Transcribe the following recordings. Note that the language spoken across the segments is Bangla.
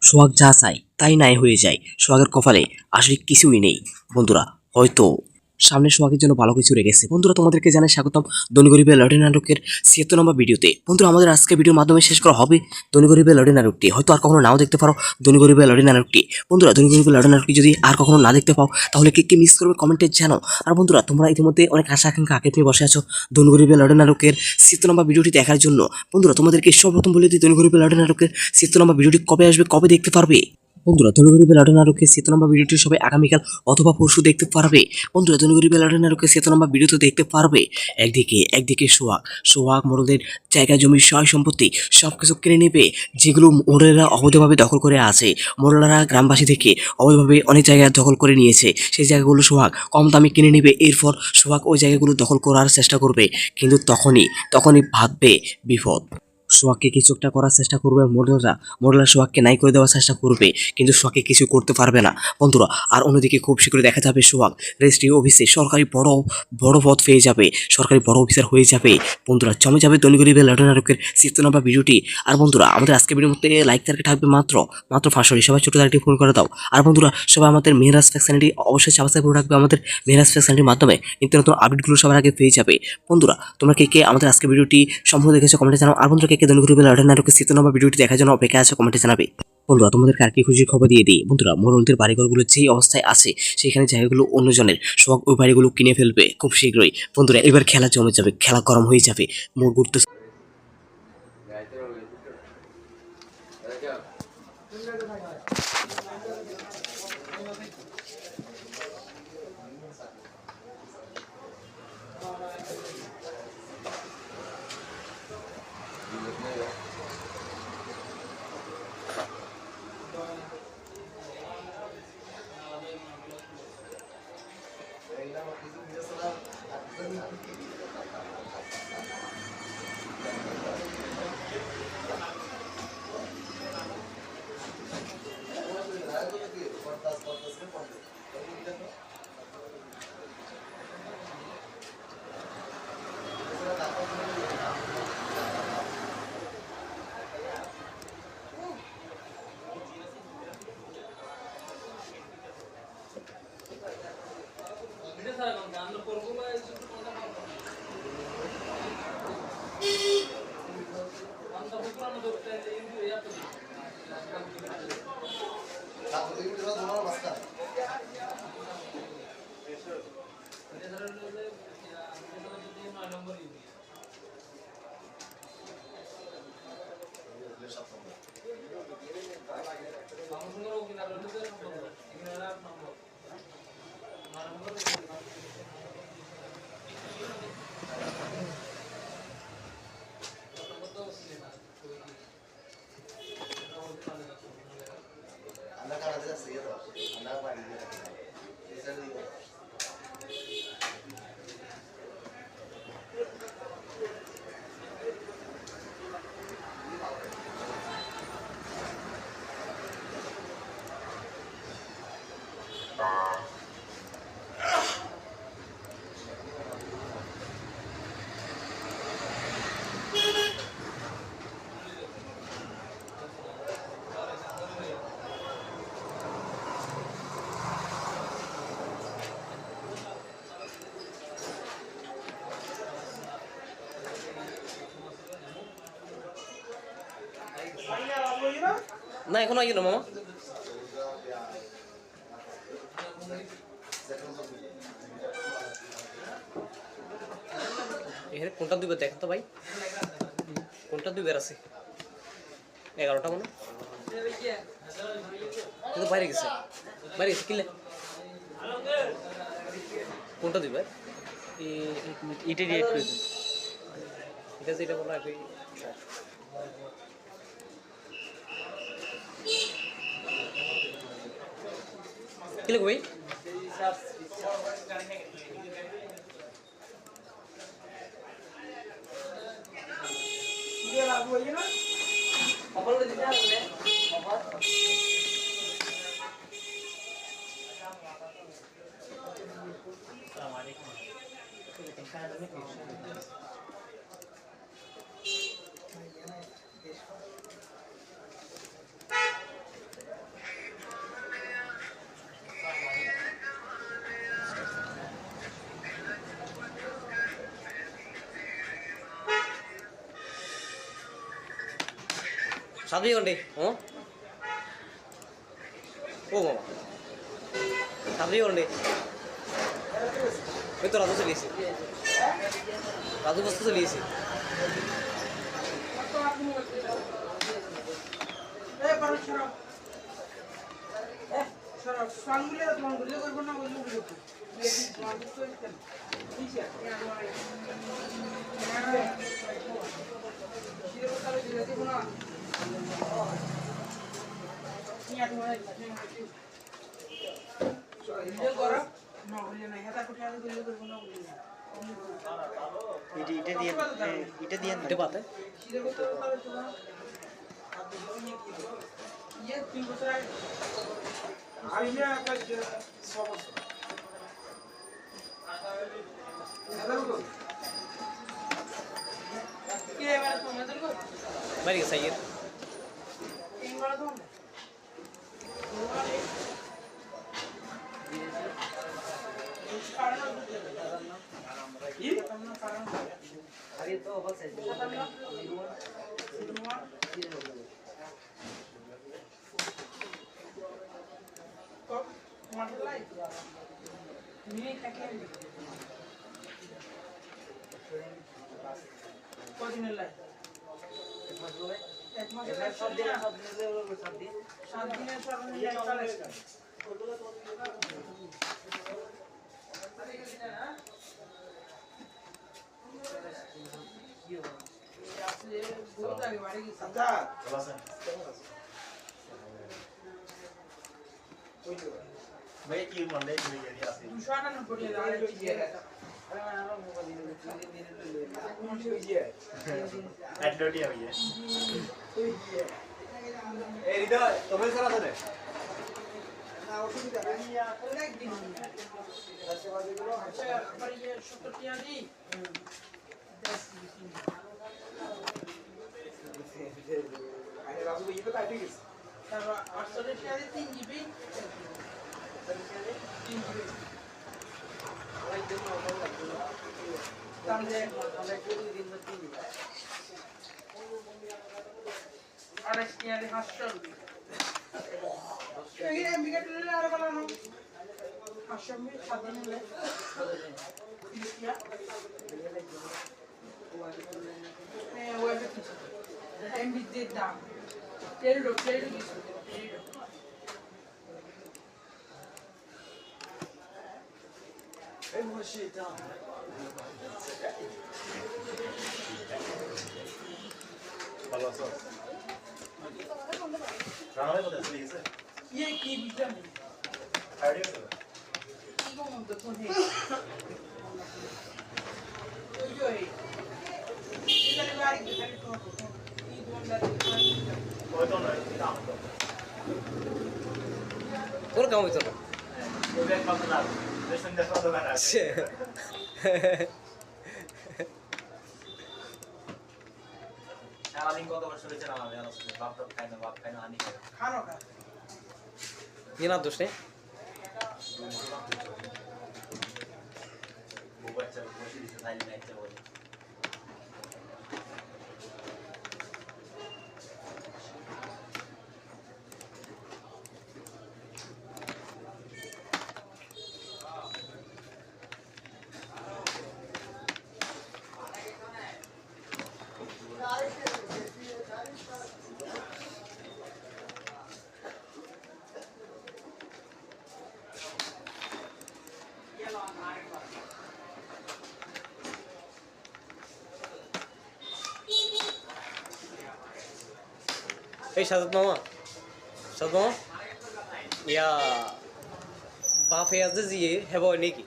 সোহাগ যা চায় তাই নাই হয়ে যায়। সোহাগের কপালে আসলে কিছুই নেই বন্ধুরা, হয়তো সামনে সোহাগের জন্য ভালো কিছু রেখেছে। বন্ধুরা তোমাদেরকে জানাই স্বাগতম ধনী গরিবের লড়াই নাটকের ৭৬ নম্বর ভিডিওতে। বন্ধুরা আমাদের আজকে ভিডিওর মাধ্যমে শেষ করা হবে ধনী গরিবের লড়াই নাটকটি। হয়তো আর কখনো নাও দেখতে পারো ধনী গরিবের লড়াই নাটকটি। বন্ধুরা ধনী গরিবের লড়াই নাটকটি যদি আর কখনো না দেখতে পাও তাহলে কে মিস করবে কমেন্টে জানো। আর বন্ধুরা তোমরা ইতিমধ্যে অনেক আশা আকাঙ্ক্ষা আগে নিয়ে বসে আছো ধনী গরিবের লড়াই নাটকের ৭৬ নম্বর ভিডিওটি দেখার জন্য। বন্ধুরা তোমাদেরকে সর্বপ্রথম বলে দিই ধনী গরিবের লড়াই নাটকের ৭৬ নম্বর ভিডিওটি কবে আসবে, কবে দেখতে পারবে। বন্ধুরা ধনী গরিবের লড়াই নাটকের ৭ নম্বর ভিডিওটি সবাই আগামীকাল অথবা পরশু দেখতে পারবে। বন্ধুরা ধনী গরিবের লড়াই নাটকের ৭ নম্বর ভিডিওতে দেখতে পারবে একদিকে সোহাগ মোড়লের জায়গা জমি সয় সম্পত্তি সবকিছু কিনে নেবে, যেগুলো মোড়লেরা অবৈধভাবে দখল করে আছে। মোড়লেরা গ্রামবাসী থেকে অবৈধভাবে অনেক জায়গা দখল করে নিয়েছে, সেই জায়গাগুলো সোহাগ কম দামে কিনে নেবে। এরপর সোহাগ ওই জায়গাগুলো দখল করার চেষ্টা করবে, কিন্তু তখনই ভাববে বিপদ। সোহাগকে কিছু একটা করার চেষ্টা করবে মোড়লরা সোহাগকে নাই করে দেওয়ার চেষ্টা করবে, কিন্তু সোহাগকে কিছু করতে পারবে না বন্ধুরা। আর অন্যদিকে খুব শীঘ্রই দেখা যাবে সোহাগ রেজিস্ট্রি অফিসে সরকারি বড় পদ পেয়ে যাবে, সরকারি বড় অফিসার হয়ে যাবে। বন্ধুরা জমে যাবে ধনী গরিবের লড়াই নাটকের ৭ নম্বর ভিডিওটি। আর বন্ধুরা আমাদের আজকে ভিডিওর মধ্যে লাইক টার্গেট থাকবে মাত্র 500। সবাই ছোট তারিখটি ফোন করে দাও। আর বন্ধুরা সবাই আমাদের মেহরাজ ফ্যাক্স চ্যানেলটি অবশ্যই সাবস্ক্রাইব করে রাখবে। আমাদের মেহরাজ ফ্যাক্স চ্যানেলটির মাধ্যমে নিত্য নতুন আপডেটগুলো সবার আগে পেয়ে যাবে। বন্ধুরা তোমরা কে আমাদের আজকে ভিডিওটি সম্পূর্ণ দেখেছো কমেন্টে জানাও। আর বন্ধুরা কে ধনী গরিবের লড়াই নাটকের ৭ নম্বর ভিডিওটি দেখার জন্য অপেক্ষা আছে কমেন্টে জানাবে। বন্ধুরা তোমাদের কার কি খুশির খবর দিয়ে দিই। বন্ধুরা মোড়লদের বাড়িঘরগুলো যেই অবস্থায় আছে সেখানে জায়গাগুলো অন্যজনের, সোহাগ ওই বাড়িগুলো কিনে ফেলবে খুব শীঘ্রই। বন্ধুরা এবার খেলা জমে যাবে, খেলা গরম হয়ে যাবে। মোড় ঘুরতে না এখন আগে না মামা এখানে কোনটা দিবে দেখ তো ভাই, কোনটা দিবে আছে 11টা মনে কিন্তু বাইরে গেছে কিলে কোনটা দিবে এটা রিয়েক্ট করে দিন। এটা যেটা বলা একই কিলে ভাই সাবি কোনটি ও ও মামা সাবি কোনটি ওই তো রাজু চলিয়েছি রাজু বস্তু চলিয়েছি এটা দিয়ে এটা পাতে বাড়ি গেছে ইয়ে अरे तो बस है भाई की मंडे की ये आसी एडलटी है ये ए हृदय तुम्हें सारा था ने ना অসুবিধা নেই অনেক দিন আচ্ছা पर ये 70 টিয়া দি আরে রাজু ये तो काट गई তারপর 800 টিয়া দি 3 জিবি দাম ভালো আছো রানা ভাই কোথায় চলে গেছে ये की बुझा नहीं আইডিয়া আছে को मन तो है तो जो है इधर गाड़ी के गाड़ी तो ये दोन गाड़ी ওই তো নয় দাম তো তোর কাম হইতো না ওই ব্যাগ পাবো না রেশন দেখা দোকান আছে সারাদিন কত বছর হয়েছে না আমি আসলে বাপ টাপ খাই না বাপ খাই না আনি খাই खानो का ये ना दोष नहीं वो बच्चा बসে দিতে চাইলে না ইচ্ছা বলে এই সাজাদ মামা ইয়া বাফে আছে যে হেবয় নাকি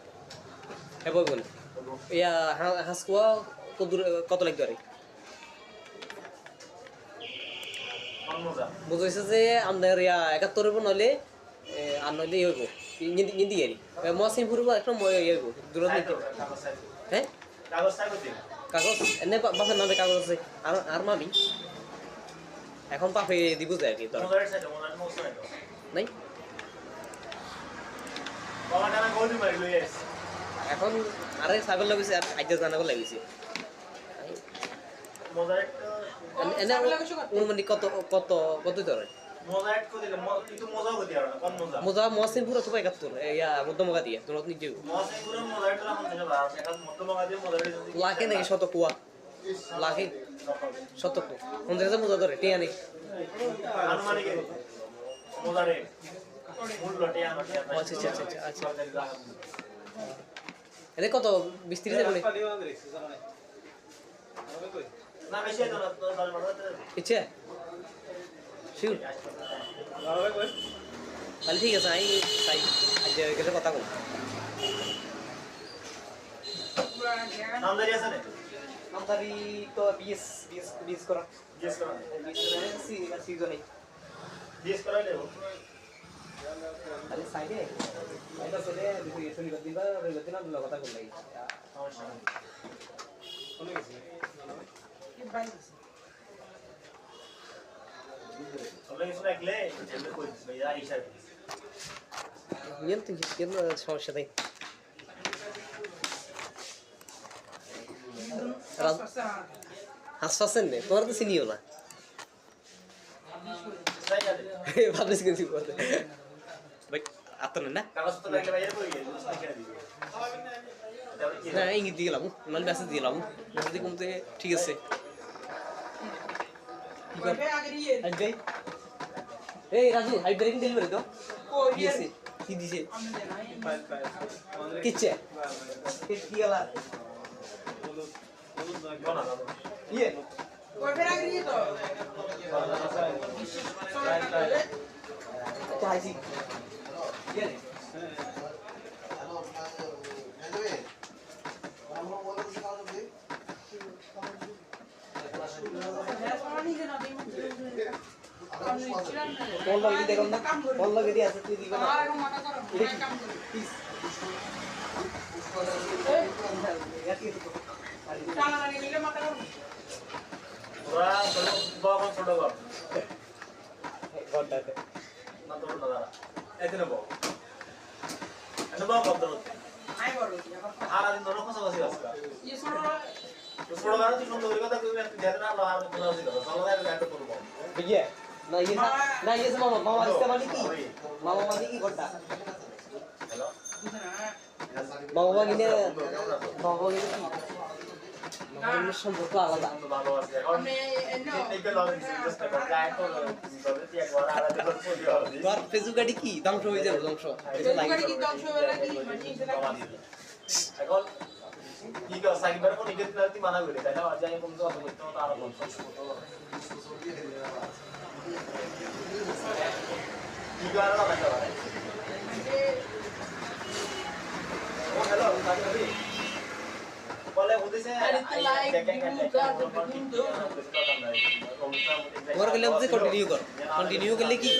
হেবয় বলে ইয়া হাঁস কুয়া কত লাগবে আরে মজা বুঝাইছে যে আমাদের ইয়া 71 হইব নইলে আর নইলে ইয়ে হইব নিদি আরি মসিম ফুরব একটা ইয়ে হইব দূরত নিতে হ্যাঁ কাগজ থাকবে দিন কাগজ এনে বাপের নামে কাগজ আছে আর মামি এখন পাপে দিব যায় আর কি তোর মজার সাইড মজার মজার নাই বাবা টানা গোদি মারি লই আইস এখন আরে ছাগল লাগিছে আর আইতে জানাগো লাগিছে মজার একটা এনে অনুমানিক কত কত কত ধরে মজা এক করে দিলে কিন্তু মজাও হতে পারে না কম মজা মোজা মহসিন পুরো তো ৭১ ইয়া মধ্যমগা দিয়ে তোর নিজে মজা পুরো মজা একটা রাখতে হবে আর এখন মধ্যম মজা দিয়ে মজা দিয়ে লাখে নাকি শত কুয়া লাখে শত কু কোন জায়গায় মোজা ধরে টিয়া নেই আনুমানিক মজা রে মূল্য টিয়া না আচ্ছা এনে কত ২০-৩০ বলে না বেশি তো না 10-12 ইচ্ছে শিওর তাহলে ঠিক আছে আই তাই আজ গেলে কথা বল নামদারি আছে না আমদারি তো বিএস করা জিজ্ঞেস করা সিজনে জিজ্ঞেস করা লেবো তাহলে সাইডে এটা ছেলে শনিবার দিন বা রবিবার দিন আমরা কথা বললাই সমস্যা নেই চলে গেছে দেখলে এমনি কই দিস ভাই আর হিসাব ইয়েন তো ইয়েন সমস্যা নেই হাসপাসেন নে তোর তো চিনিও না তাই আছে ভাবলিস কিছু বলতে ভাই আতন না কাগজ তো লাগলে ভাই এর কই গেছে বুঝতে কেন দিবি তাহলে কি না ইঙ্গিত দিয়ে গেলাম মানে মেসেজ দিয়ে গেলাম মেসেজ কমতে ঠিক আছে আজই এই রাজু হাই ব্রেকিং ডেলিভারি তো দিয়েছে কি দিছে কিচ্ছে কি গলা কোনা না ইয়ে চাইছি ইয়ে কোন লগে দেখুন না কোন লগে দিয়ে আছে তুই দিবা না ওরা চলো বাবা ছোট বাবা ঘন্টাতে না তো না দাদা এখানে বাবা এটা বাবা কত আর আদিন ধরো কথা বসে আছে ছোট গাড়ি তুই সুন্দর করে কথা কইবি তুই জানা না আর কথা বসে কথা চলো না একটা করব বিয়ে না ये ना ये मामा मामा इसका मानी की मामा मानी की घंटा হ্যালো মামা মাগিনে মামা মাগিনে কি মামা সম্পর্ক আলাদা ভালো আছে এখন টেকনিক্যাল নলেজ জাস্ট একটা গাইড তো তবে তুই একবার আলাদা করে পড়ি হবে তোর ফেসবুক গাড়ি কি ধ্বংস হয়ে যাবে ধ্বংস এটা লাইক এখন কি কর সাইবার কোন ইগেট নাতি মানা করে তাই না আজ আমি কোন তো অত করতে তো আর বলছো কি করে না দেখা পারে ও হ্যালো সাগরী বলে বুঝিছে তোমার গেলে বুঝে কন্টিনিউ করলে কি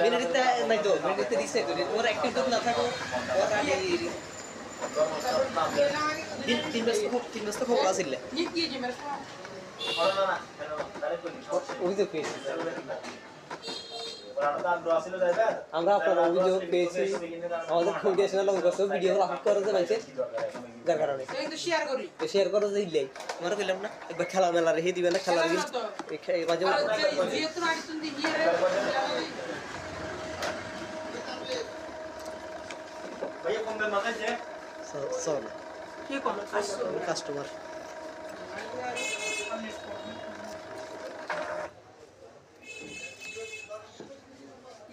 মেরিতে নাই তো মেরিতে দিছে তো তোমার অ্যাক্টিভ তো না থাকো তোমার আগে তিন মাস তো খবর আসলে অভিযোগ পেয়েছি আমরা আপনার অভিযোগ পেয়েছি আমাদের খুঁটিয়াশোনা লং করছে ভিডিও আপলোড করে যে মাইছে যার কারণে শেয়ার করে যে ইলাই আমরা কইলাম না একবার খেলা মেলা রেখে দিবে না খেলার দিন মাঝে কাস্টমার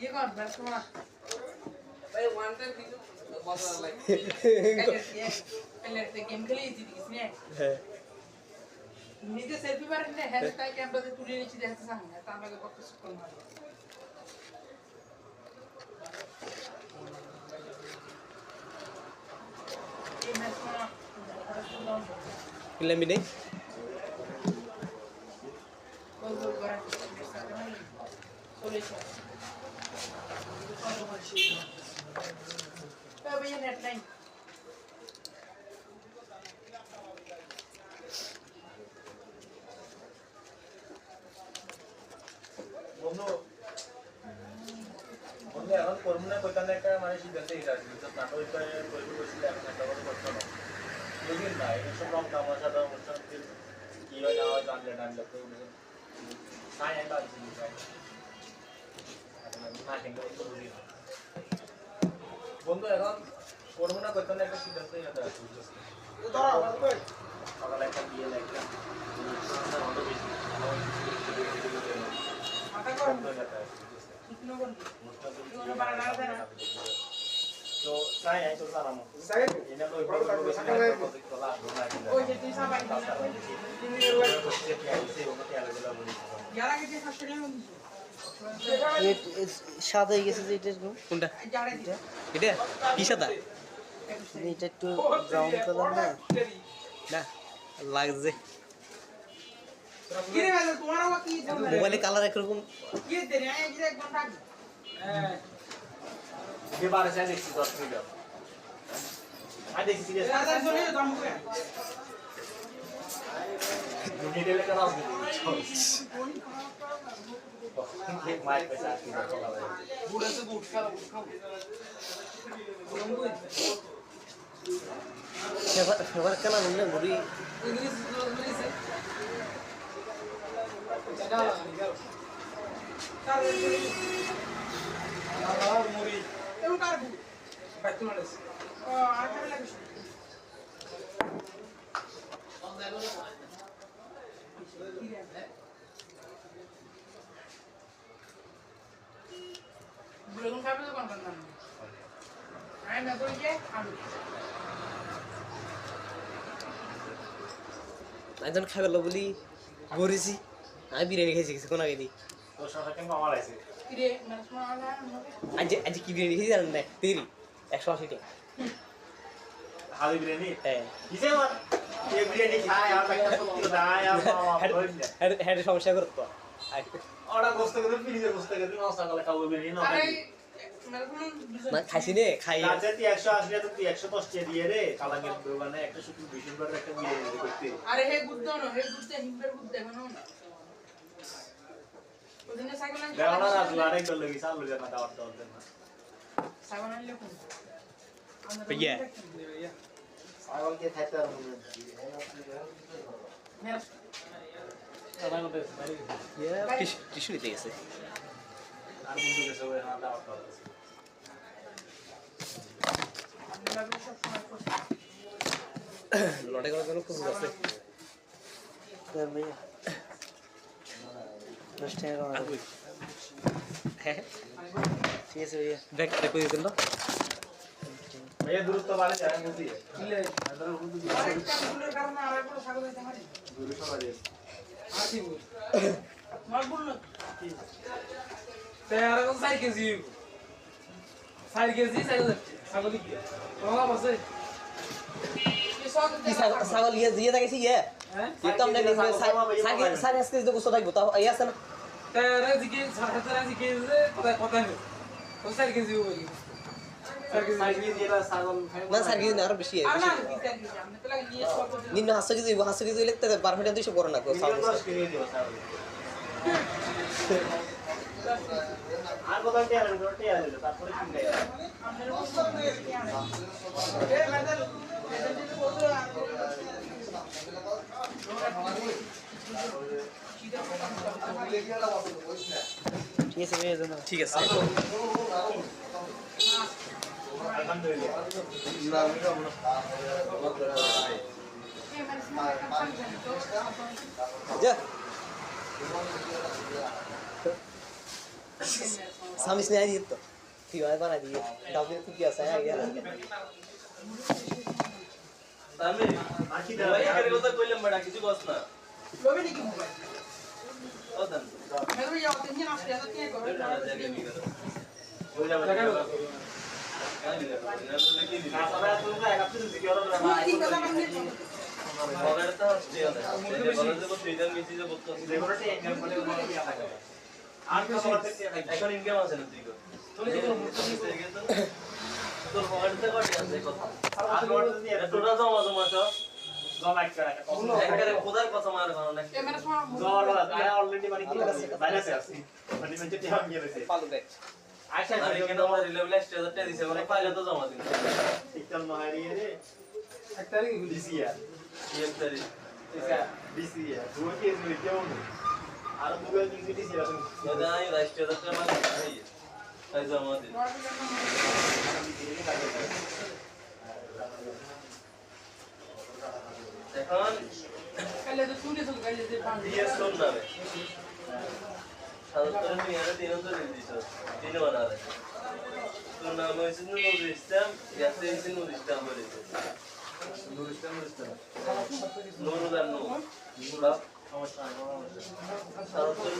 ये कौन बसमा भाई वन टाइम दिसो बदला लाइक पहले ते गेम खेली थी किसने হ্যাঁ নিজে সেলফি মারলে হ্যাশট্যাগ ক্যামেরাতে তুলে নিচে দেখতে চান না তা আমাকে কত সুন্দর হয় এই ম্যাচটা কিলামি নেই গোল গোল করা সলিউশন তবে এই নেট লাইন বন্ধু বন্ধু এখন করবো না কইতাম একটা মানে সিদ্ধান্ত এটা আছে তো নাটক করে করবো বসলে এখন একটা কথা করতে না বুঝলেন না এইসব রং তামাশা অনুষ্ঠান কি হয় না হয় জানলে জানলে তো সাই আই বাজি ভাই না কিন্তু তো বুঝি না বন্ধু এখন করবো না করতে না একটা সিদ্ধান্ত নিতে হবে সকালে একটা বিয়ে লাগবে মাথা গরম শুকনো করবি তো সাই আই তো সালাম সাই এনে তো ওই যে তুই সাবাই যারা গেছে হাসপাতালে বন্ধু সাদা হয়ে গেছে যে এটা এরকম। কোনটা যারা এটা কি সাদা এটা একটু ব্রাউন কালার না না লাগছে কি রে ভাই তোমার আবার কি মোবাইলে কালার একরকম কি দে রে এই যে এক ঘন্টা হ্যাঁ যে বারে চাই দেখছি 10 মিনিট আই দেখছি সিরিয়াস রাজা চলে দাম করে ডিটেইলে করা হবে মাইক পয়সা কি বলা হয় বুড়া তো বুট খাও ফেভার কালার না মুড়ি ইংলিশ ইংলিশ জানা নিগাল কার মুড়ি এও কার বু বাইতে মারছ আর কেমন লাগে বেগুন খাবে তো কোন কোন না আই না তো যে আলু একজন খাবে বলি বলেছি আমি বিরিয়ানি খেয়েছি কিছুক্ষণ আগে দিই তোর সাথে কেমন আমার আছে কি রে মানে সময় আলা আজ আজ কি বিরিয়ানি খেয়েছি জানেন না তিরি 180 টাকা হালি বিরিয়ানি হ্যাঁ কিসে আমার এই বিরিয়ানি খায় আর একটা সত্যি দায় আর হ্যাঁ সমস্যা করতো ওরা গোস্ত করে ফ্রিজে গোস্ত করে নষ্ট করে খাবো বিরিয়ানি না আরে খাই না খাইছি নে খাই রাতে 180 তো 110 টাকা দিয়ে রে কালাঙ্গের দোকানে একটা শুধু 20 টাকার একটা বিরিয়ানি করতে আরে হে গুদ্দ না হে গুদ্দ হিম্বের গুদ্দ এখনো না ওদিনে সাইকেল আনতে দেওয়া না রাজু আরেক দল লাগি চালু জানা দাওয়াত দাওয়াত না সাইকেল আনলে কোন ভাইয়া। ছাগল কে খাইতে আর মনে মেরা আমার মধ্যে বাড়ি টিস্যু নিতে গেছে আর বন্ধু গেছে ওই না দাওয়াত দাওয়াত আমরা সব সময় করছি লড়াই করার জন্য খুব আছে ভাইয়া 10 টাকা আমার আগুই হ্যাঁ ঠিক আছে ভাইয়া দেখ দেখো দিতেন না ভাইয়া দূরত্ব বাড়ে যায় বুঝি কিলে আরেকটা ভুলের কারণে আরেকটা ছাগল দিতে পারি দূরত্ব বাড়ে আসি বল মার বল না তেরা কোন সাই কেজি সাই কেজি ছাগল কি তোমার বসে ছাগল ইয়ে দিয়ে থাকেছি ইয়ে হ্যাঁ একদম না সাড়ে আজকে যদি গোসল থাকবো তাও ইয়ে আছে না তেরা জিকে সাড়ে জিকে কথা কথা নেই ও সাই কেজি বলি সাইকেল যেটা ছাগল না স্যার কিছু না আরো বেশি আর না কি সাই কেজি আমি তো লাগে নিয়ে সব নিম্ন হাস্য কিছু লিখতে 12 200 বড় না মিলিয়ন 10 কিনে দিও ছাগল আর কোথাও টিয়া আনবে টিয়া দিল তারপরে কিনে দেয় আমাদের সব কি আনে এ মেদাল মেদাল যদি বলতো ঠিক আছে ভাইয়া জানো ঠিক আছে যা সামিস নিয়ে দিয়ে তো তুই আর বানা দিয়ে দাবি তুই কি আছে আগে আমি আকি ভাই এর কথা কইলাম বড় কিছু কস না লোবে নাকি মোবাইল ও দেন মেদাল যাও তিন আসতে আছে কি করে হয়ে যাবে না সবাই তুমি এক আপনি দিকে ওরা কি কথা মানে বলার তো আসছে বলার যে তুই দেন মিছি যে বলতো যেগুলো টেকনিক বলে ওগুলো কি থাকে আর কিছু বলতে এখন ইনকাম আছে না তুই তোর যে মুক্ত দিতে গেছ তোর পকেটে কত আছে কথা আর বড় দিয়ে টোটাল জমা জমা তো জমা একটা একটা একেবারে খোদার কথা মার ভালো না এ মেরা সময় জমা আয় অলরেডি মানে কি বাইরে আছে মানে মেজে টিয়া নিয়ে রয়েছে পালু দেখ আচ্ছা আর এখানে আমরা রিলেবল স্টেজ টা দিছে মানে পাইলে তো জমা দিন ঠিকঠাক মহারি রে এক তারিখ দিছিয়া ইএম তারিখ এটা ডিসি দুই কেস মিলে কেউ নেই আর দুই কেস ডিসি আছে দাদা আমি রাষ্ট্রীয় দপ্তর মানে এই তাই জমা দিই এখন কালে তো শুনে তো কালে যে পান ডিএস লোন নামে সাধারণত তুমি এর তিন অন্তর দিছ তিন বানারে তোর নাম হইছে নুরুল ইসলাম ইয়াসে হইছে নুরুল ইসলাম বলেছে নুরুল আর নূর মুরাদ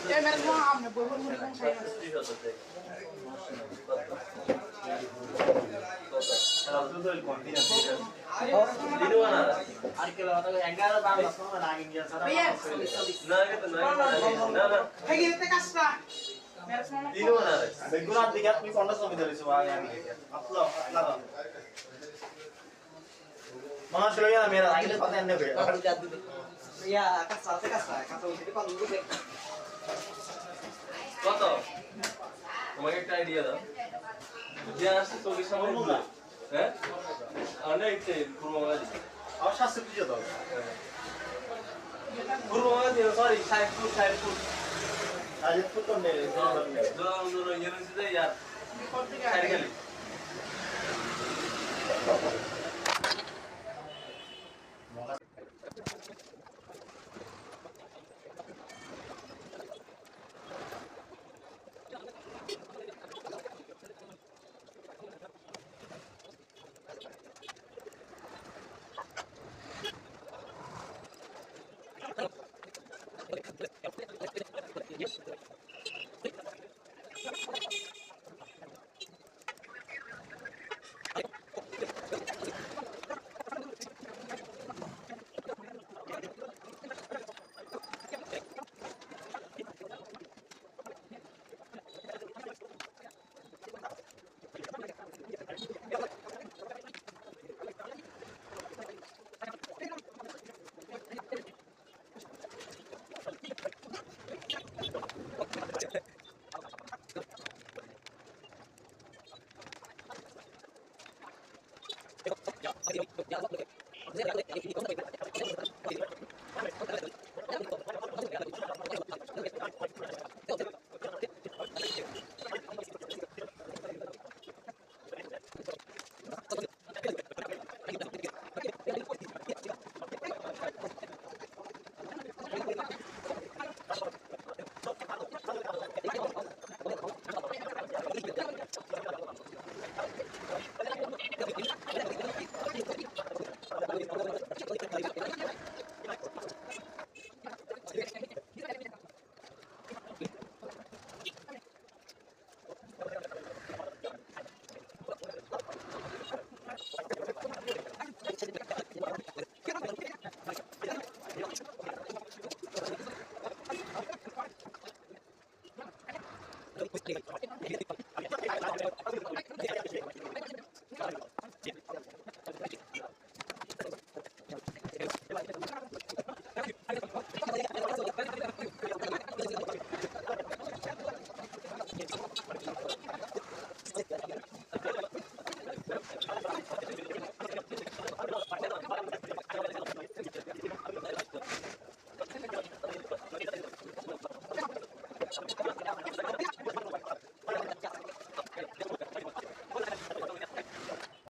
এ মেরে মা আমনে বলবো মনে খাই না হেগে তে কাছটা মেরে মা বেগুনার দিকে আপনি 50 জমি ধরেছো ভাই আমি আপলো আপলা মানুষ লইয়া না মেরা আগে কথা এনে বে ইয়া কাঁচা উঠে কত দূরে কত তোমাকে একটা আইডিয়া দাও যে আসছে চোখের সামনে ঘুরে হ্যাঁ অনেক পূর্ববাংলা আর শাস্তি দিয়ে দাও পূর্ববাংলা দিয়ে সরি 60 ফুট আজ ফুট তো নেই জোরান্দর ইউনিভার্সিটি ইয়ার সাইকেল